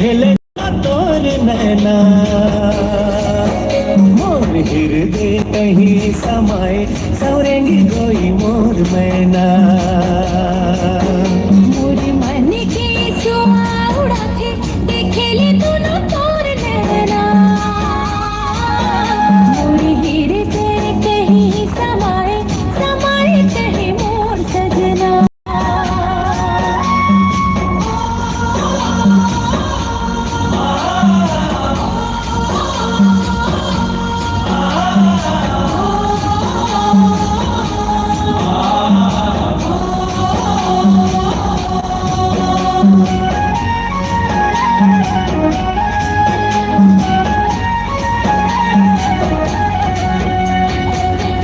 ले तोर नैना, मोर हृदय कहीं समाए सवरेंगी कोई मोर मैना। मोर मन के सुआ उड़ाते देखे ले दोनों तोर नैना, मोर हृदय कहीं समाए समाए कहीं मोर सजना।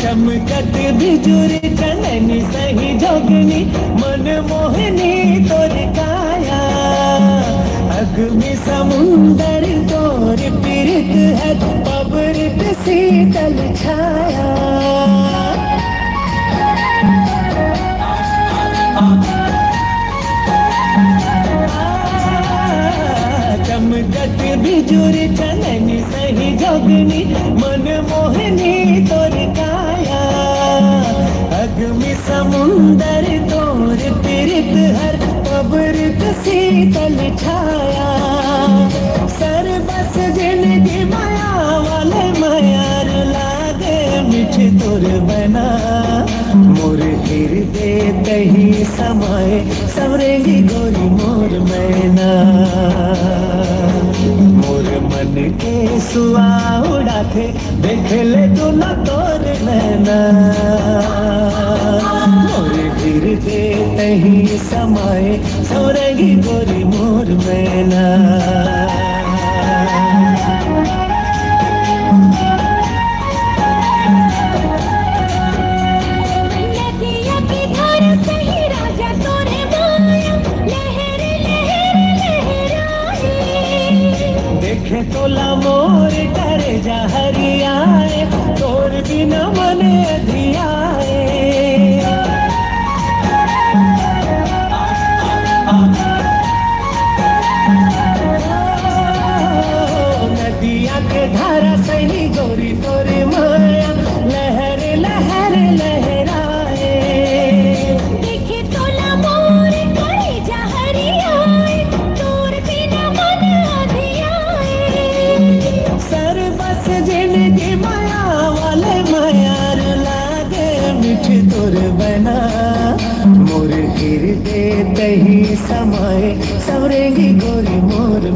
चमकत बिजुर चननी सही जोगनी मन मोहनी तोर काया, अग में समुंदर तोर पीरित है पबरित शीतल छाया। चमकत बिजुर चननी सही जोगनी मन मोहनी तोर काया, अग में समुंदर तोर पीरित हर पबरित शीतल छाया। सर बस जिंदगी माया वाले मायार लागे मिठ तोर बना, मोर हृदय कहीं समाए सवरेंगी गोरी मोर मैना। मोर मन के सुआ उड़ाते देख ले तू न तोर नैना, मोर हृदय कहीं समाए सवरेंगी गोरी मोर मैना। देखे तोला मोर करे जा हरियाए, तोर बिना मन अधियाए। नदिया के धारा सही गोरी तोरे माया, लहर लहर लहराए। देखे तोला मोर करे जा हरियाए, तोर बिना मन अधियाए। सर बस जिंदगी माया वाले मायार लागे मिठ तोर बना, मोर हृदय कहीं समाए सवरेंगी गोरी मोर